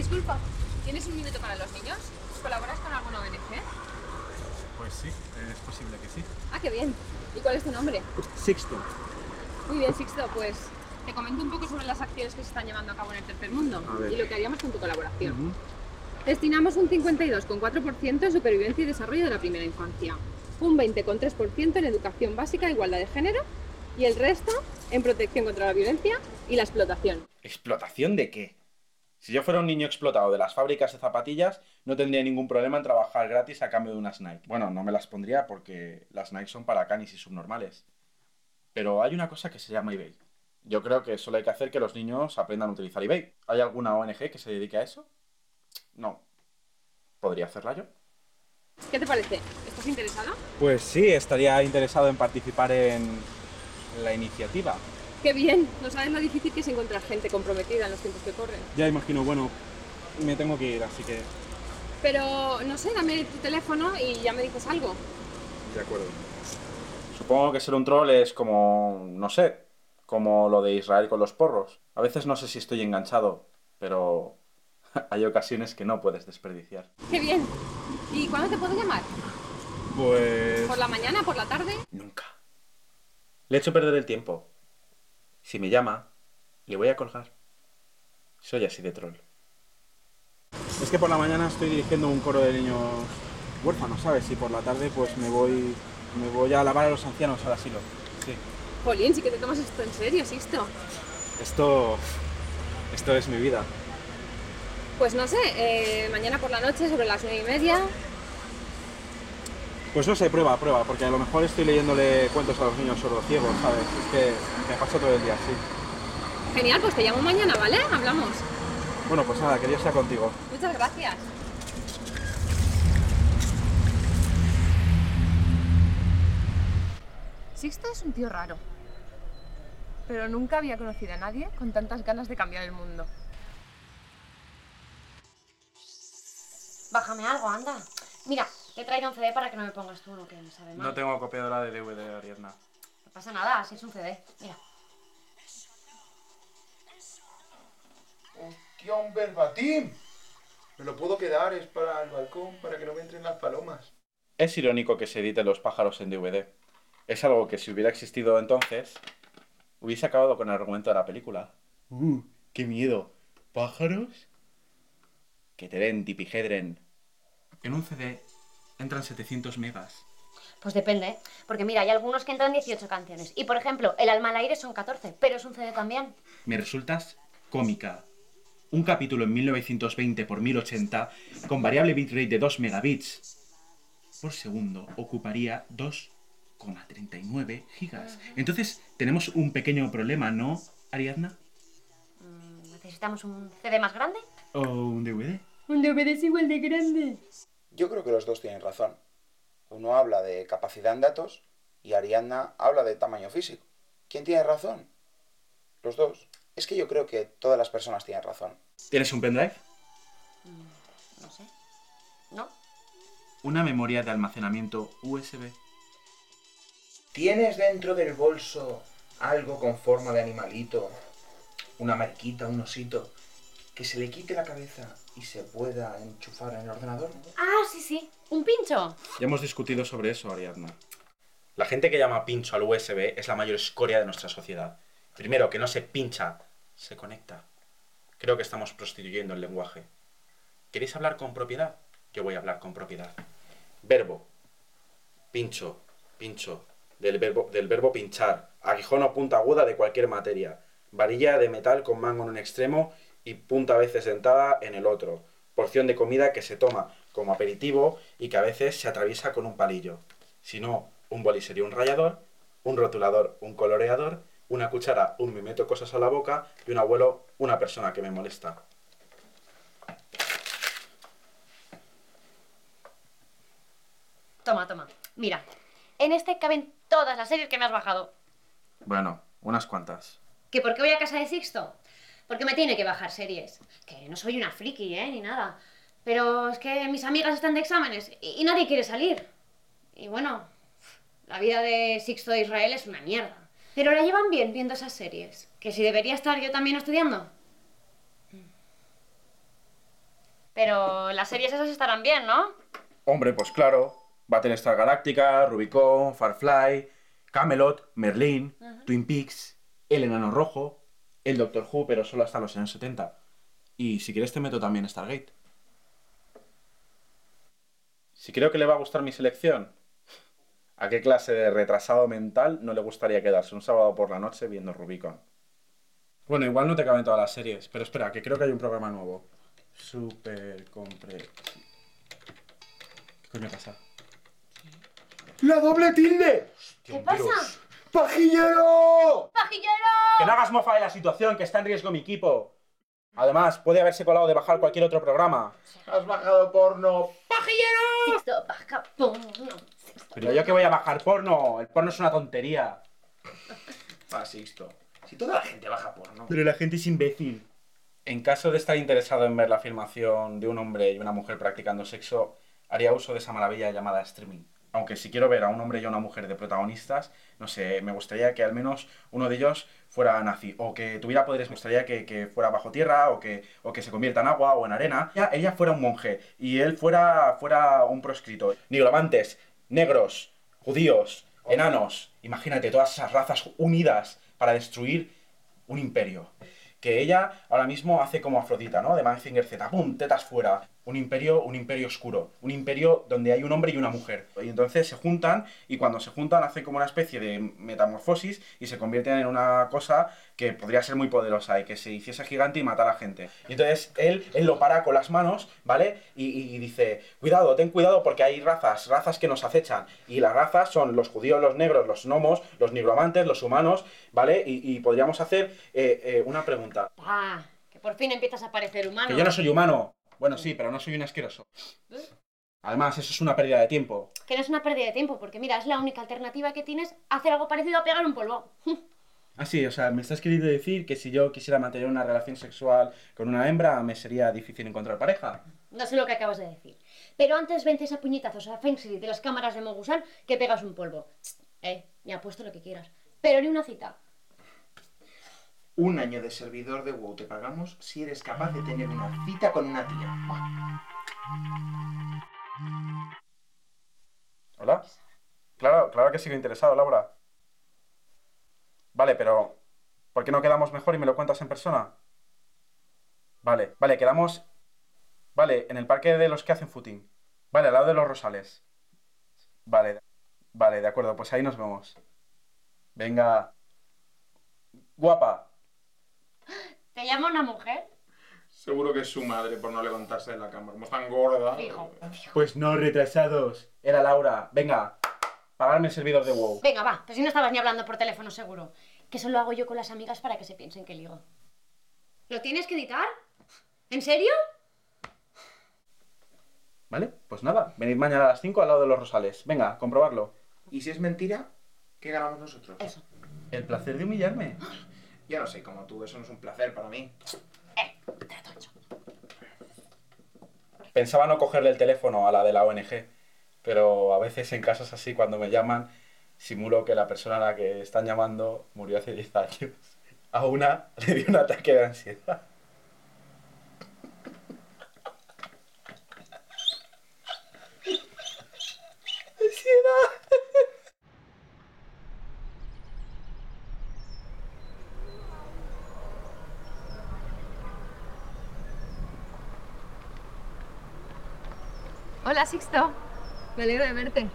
Disculpa, ¿tienes un minuto para los niños? ¿Colaboras con alguna ONG? Pues sí, es posible que sí. Ah, qué bien. ¿Y cuál es tu nombre? Sixto. Muy bien, Sixto, pues te comento un poco sobre las acciones que se están llevando a cabo en el tercer mundo y lo que haríamos con tu colaboración. Destinamos un 52,4% en supervivencia y desarrollo de la primera infancia, un 20,3% en educación básica e igualdad de género y el resto en protección contra la violencia y la explotación. ¿Explotación de qué? Si yo fuera un niño explotado de las fábricas de zapatillas, no tendría ningún problema en trabajar gratis a cambio de unas Nike. Bueno, no me las pondría porque las Nike son para canis y subnormales. Pero hay una cosa que se llama eBay. Yo creo que solo hay que hacer que los niños aprendan a utilizar eBay. ¿Hay alguna ONG que se dedique a eso? No. ¿Podría hacerla yo? ¿Qué te parece? ¿Estás interesado? Pues sí, estaría interesado en participar en la iniciativa. ¡Qué bien! No sabes lo difícil que es encontrar gente comprometida en los tiempos que corren. Ya imagino, bueno, me tengo que ir, así que... Pero, no sé, dame tu teléfono y ya me dices algo. De acuerdo. Supongo que ser un troll es como, no sé, como lo de Israel con los porros. A veces no sé si estoy enganchado, pero hay ocasiones que no puedes desperdiciar. ¡Qué bien! ¿Y cuándo te puedo llamar? Pues... ¿Por la mañana? ¿Por la tarde? Nunca. Le he hecho perder el tiempo. Si me llama, le voy a colgar. Soy así de troll. Es que por la mañana estoy dirigiendo un coro de niños huérfanos, ¿sabes? Y por la tarde pues me voy a lavar a los ancianos al asilo. Sí. Jolín, sí que te tomas esto en serio, Sisto. Esto es mi vida. Pues no sé, mañana por la noche, sobre las 9:30. Pues no sé, prueba, porque a lo mejor estoy leyéndole cuentos a los niños sordociegos, ¿sabes? Es que me paso todo el día así. Genial, pues te llamo mañana, ¿vale? Hablamos. Bueno, pues nada, que Dios sea contigo. Muchas gracias. Sixto es un tío raro, pero nunca había conocido a nadie con tantas ganas de cambiar el mundo. Bájame algo, anda. Mira, te he traído un CD para que no me pongas tú uno que me sabe mal. No tengo copiadora de DVD, Ariadna. No pasa nada, así es un CD. Mira. ¡Hostia, un verbatim! Me lo puedo quedar, es para el balcón, para que no me entren las palomas. Es irónico que se editen los pájaros en DVD. Es algo que si hubiera existido entonces, hubiese acabado con el argumento de la película. ¡Qué miedo! ¿Pájaros? Que te den, tipigedren. En un CD entran 700 megas. Pues depende, ¿eh? Porque mira, hay algunos que entran 18 canciones. Y por ejemplo, El alma al aire son 14, pero es un CD también. Me resultas cómica. Un capítulo en 1920 por 1080 con variable bitrate de 2 megabits por segundo ocuparía 2,39 gigas. Entonces tenemos un pequeño problema, ¿no, Ariadna? ¿Necesitamos un CD más grande? ¿O un DVD? Un DVD es igual de grande. Yo creo que los dos tienen razón. Uno habla de capacidad en datos y Ariadna habla de tamaño físico. ¿Quién tiene razón? Los dos. Es que yo creo que todas las personas tienen razón. ¿Tienes un pendrive? No sé. ¿No? Una memoria de almacenamiento USB. ¿Tienes dentro del bolso algo con forma de animalito? Una mariquita, un osito, que se le quite la cabeza y se pueda enchufar en el ordenador. Ah, sí, sí. ¿Un pincho? Ya hemos discutido sobre eso, Ariadna. La gente que llama pincho al USB es la mayor escoria de nuestra sociedad. Primero, que no se pincha, se conecta. Creo que estamos prostituyendo el lenguaje. ¿Queréis hablar con propiedad? Yo voy a hablar con propiedad. Verbo. Pincho. Pincho. Del verbo pinchar. Aguijón o punta aguda de cualquier materia. Varilla de metal con mango en un extremo y punta a veces dentada en el otro. Porción de comida que se toma como aperitivo y que a veces se atraviesa con un palillo. Si no, un boli sería un rallador, un rotulador, un coloreador, una cuchara, un me meto cosas a la boca y un abuelo, una persona que me molesta. Toma, toma. Mira, en este caben todas las series que me has bajado. Bueno, unas cuantas. ¿Que por qué voy a casa de Sixto? Porque me tiene que bajar series. Que no soy una friki, ni nada. Pero es que mis amigas están de exámenes y nadie quiere salir. Y bueno, la vida de Sixto de Israel es una mierda. Pero la llevan bien viendo esas series. Que si debería estar yo también estudiando. Pero las series esas estarán bien, ¿no? Hombre, pues claro. Battlestar Galactica, Rubicon, Firefly, Camelot, Merlín, Twin Peaks, El Enano Rojo, el Doctor Who, pero solo hasta los años 70. Y si quieres te meto también Stargate. Si creo que le va a gustar mi selección, ¿a qué clase de retrasado mental no le gustaría quedarse un sábado por la noche viendo Rubicon? Bueno, igual no te caben todas las series, pero espera, que creo que hay un programa nuevo. Super compre... ¿Qué coño pasa? ¡La doble tilde! ¿Qué pasa? ¡Pajillero! ¡Pajillero! Que no hagas mofa de la situación, que está en riesgo mi equipo. Además, puede haberse colado de bajar cualquier otro programa. Has bajado porno. Sixto, baja porno. Pero yo que voy a bajar porno. El porno es una tontería. Sixto. Si toda la gente baja porno. Pero la gente es imbécil. En caso de estar interesado en ver la filmación de un hombre y una mujer practicando sexo, haría uso de esa maravilla llamada streaming. Aunque si quiero ver a un hombre y a una mujer de protagonistas, no sé, me gustaría que al menos uno de ellos fuera nazi. O que tuviera poderes, me gustaría que fuera bajo tierra, o que se convierta en agua o en arena. Ella fuera un monje y él fuera un proscrito. Nigromantes, negros, judíos, enanos. Imagínate todas esas razas unidas para destruir un imperio. Que ella ahora mismo hace como Afrodita, ¿no? De Mazinger Z, ¡pum! Tetas fuera. Un imperio oscuro. Un imperio donde hay un hombre y una mujer. Y entonces se juntan, y cuando se juntan hacen como una especie de metamorfosis y se convierten en una cosa que podría ser muy poderosa y que se hiciese gigante y matara a gente. Y entonces él lo para con las manos, ¿vale? Y dice, cuidado, ten cuidado porque hay razas que nos acechan. Y las razas son los judíos, los negros, los gnomos, los nigromantes, los humanos, ¿vale? Y podríamos hacer una pregunta. Que por fin empiezas a parecer humano. Que yo no soy humano. Bueno, sí, pero no soy un asqueroso. Además, eso es una pérdida de tiempo. Que no es una pérdida de tiempo, porque mira, es la única alternativa que tienes a hacer algo parecido a pegar un polvo. Ah, sí, o sea, me estás queriendo decir que si yo quisiera mantener una relación sexual con una hembra, me sería difícil encontrar pareja. No sé lo que acabas de decir. Pero antes vences a puñetazos a Fengsi de las cámaras de Mogusan que pegas un polvo. Me apuesto lo que quieras. Pero ni una cita. 1 año de servidor de WoW te pagamos si eres capaz de tener una cita con una tía. ¿Hola? Claro que sigo interesado, Laura. Vale, pero ¿por qué no quedamos mejor y me lo cuentas en persona? Vale, quedamos... Vale, en el parque de los que hacen footing. Vale, al lado de los Rosales. Vale, de acuerdo, pues ahí nos vemos. Venga. Guapa. ¿Te llama una mujer? Seguro que es su madre por no levantarse de la cama. Como es tan gorda. Fijo. Pues no, retrasados. Era Laura. Venga, pagarme el servidor de WoW. Venga, va, pues si no estabas ni hablando por teléfono seguro. Que eso lo hago yo con las amigas para que se piensen que ligo. ¿Lo tienes que editar? ¿En serio? Vale, pues nada, venid mañana a las 5 al lado de los Rosales. Venga, comprobarlo. ¿Y si es mentira? ¿Qué ganamos nosotros? Eso. El placer de humillarme. Yo no sé, como tú, eso no es un placer para mí. Trato hecho. Pensaba no cogerle el teléfono a la de la ONG, pero a veces en casos así, cuando me llaman, simulo que la persona a la que están llamando murió hace 10 años. A una le dio un ataque de ansiedad. Hola, Sixto. Me alegro de verte.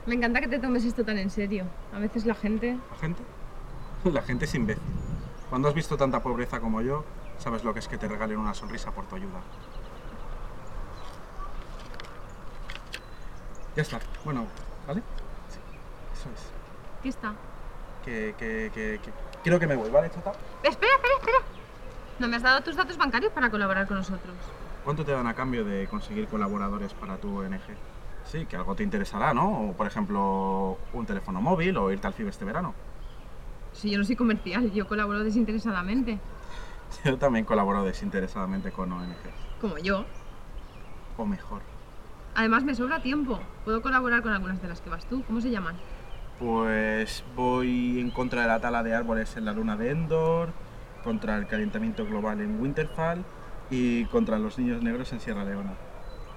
Me encanta que te tomes esto tan en serio. A veces la gente... ¿La gente? La gente es imbécil. Cuando has visto tanta pobreza como yo, sabes lo que es que te regalen una sonrisa por tu ayuda. Ya está. Bueno, ¿vale? Sí, eso es. ¿Qué está? Que creo que me voy, ¿vale, chata? Espera. ¿No me has dado tus datos bancarios para colaborar con nosotros? ¿Cuánto te dan a cambio de conseguir colaboradores para tu ONG? Sí, que algo te interesará, ¿no? O, por ejemplo, un teléfono móvil o irte al FIB este verano. Si yo no soy comercial, yo colaboro desinteresadamente. Yo también colaboro desinteresadamente con ONG. Como yo. O mejor. Además me sobra tiempo. Puedo colaborar con algunas de las que vas tú. ¿Cómo se llaman? Pues voy en contra de la tala de árboles en la luna de Endor, contra el calentamiento global en Winterfell Y contra los niños negros en Sierra Leona.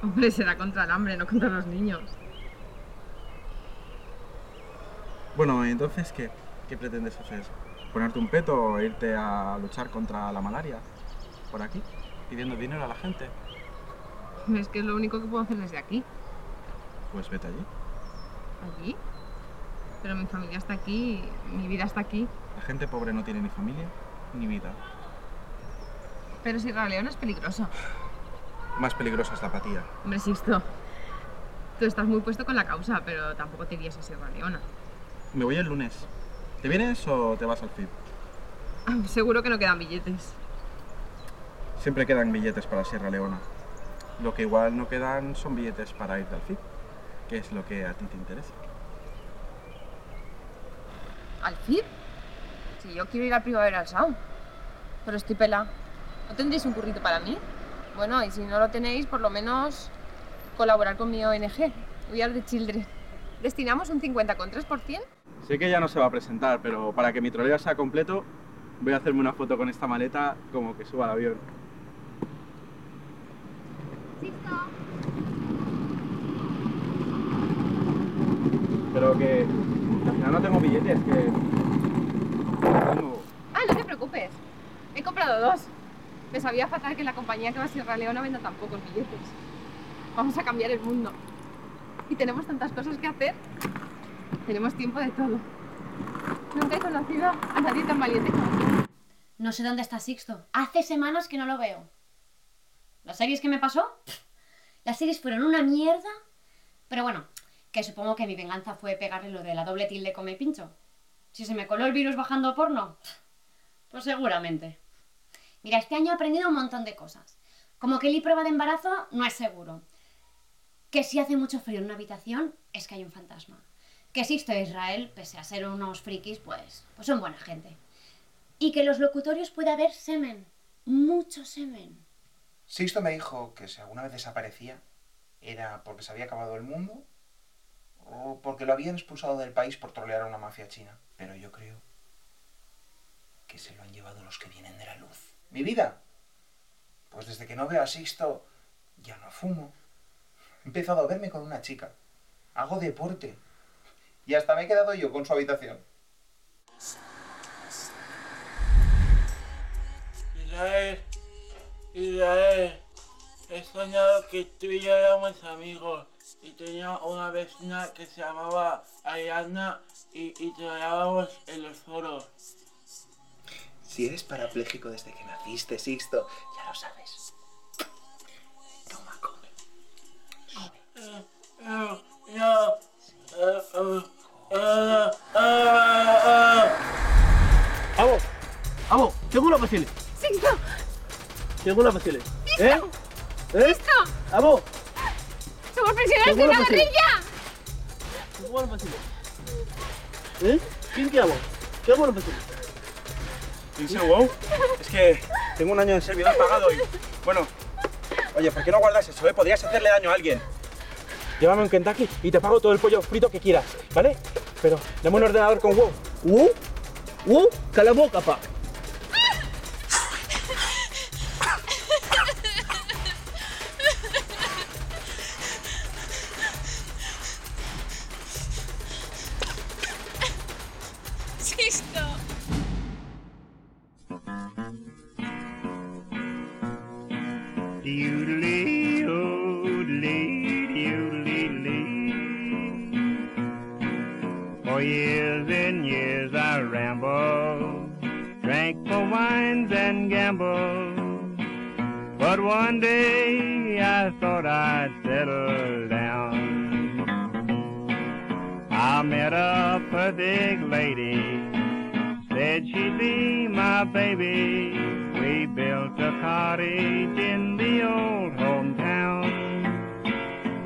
Hombre, será contra el hambre, no contra los niños. Bueno, entonces, ¿qué pretendes hacer? ¿Ponerte un peto o irte a luchar contra la malaria? Por aquí, pidiendo dinero a la gente. Es que es lo único que puedo hacer desde aquí. Pues vete allí. ¿Allí? Pero mi familia está aquí, mi vida está aquí. La gente pobre no tiene ni familia ni vida. Pero Sierra Leona es peligroso. Más peligrosa es la apatía. Hombre, Sixto, tú estás muy puesto con la causa, pero tampoco te irías a Sierra Leona. Me voy el lunes. ¿Te vienes o te vas al FIB? Seguro que no quedan billetes. Siempre quedan billetes para Sierra Leona. Lo que igual no quedan son billetes para irte al FIB, que es lo que a ti te interesa. ¿Al FIB? Si yo quiero ir al Primavera Sound. Pero estoy pelada. ¿No tendréis un currito para mí? Bueno, y si no lo tenéis, por lo menos colaborar con mi ONG, We Are the Children. ¿Destinamos un 50,3%? Sé que ya no se va a presentar, pero para que mi troleo sea completo, voy a hacerme una foto con esta maleta como que suba al avión. Pero que al final no tengo billetes, que no tengo... Ah, no te preocupes. He comprado 2. Me sabía fatal que la compañía que va a Sierra Leona venda tan pocos billetes. Vamos a cambiar el mundo. Y tenemos tantas cosas que hacer. Tenemos tiempo de todo. Nunca he conocido a nadie tan valiente como tú. No sé dónde está Sixto. Hace semanas que no lo veo. ¿Las series que me pasó? Las series fueron una mierda. Pero bueno, que supongo que mi venganza fue pegarle lo de la doble tilde come y pincho. Si se me coló el virus bajando porno, pues seguramente. Mira, este año he aprendido un montón de cosas. Como que la prueba de embarazo no es seguro. Que si hace mucho frío en una habitación, es que hay un fantasma. Que Sixto e Israel, pese a ser unos frikis, pues son buena gente. Y que en los locutorios puede haber semen. Mucho semen. Sixto me dijo que si alguna vez desaparecía, era porque se había acabado el mundo o porque lo habían expulsado del país por trolear a una mafia china. Pero yo creo que se lo han llevado los que vienen de la luz. ¿Mi vida? Pues desde que no veo a Sixto, ya no fumo. He empezado a verme con una chica. Hago deporte. Y hasta me he quedado yo con su habitación. Israel, he soñado que tú y yo éramos amigos y tenía una vecina que se llamaba Ariadna y troleábamos en los foros. Si eres parapléjico desde que naciste, Sixto, ya lo sabes. Toma, come. ¡Vamos! ¡Tengo una fácil! ¡Sixto! ¡Tengo una fácil! ¡Sixto! ¡Sixto! ¡Vamos! ¡Somos prisioneros de una guerrilla! ¡Tengo una fácil! ¿Quién te amo? ¿Qué hago una fácil? Dice, wow, es que tengo un año de servidor pagado y... Bueno, oye, ¿por qué no guardas eso, Podrías hacerle daño a alguien. Llévame a un Kentucky y te pago todo el pollo frito que quieras, ¿vale? Pero dame un ordenador con WoW. ¡WoW! ¡Cala boca, pa! ¡Sixto! For years and years I rambled, drank for wines and gambled. But one day I thought I'd settle down. I met a perfect lady, said she'd be my baby. We built a cottage in the old hometown.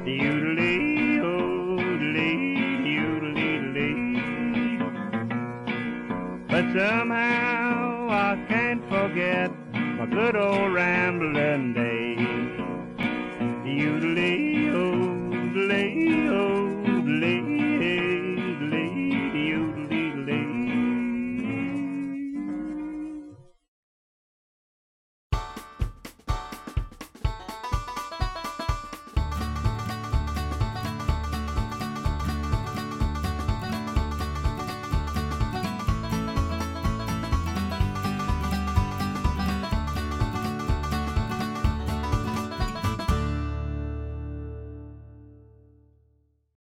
Doodly, oodly, doodly, but somehow I can't forget my good old rambling days. Doodly, oodly.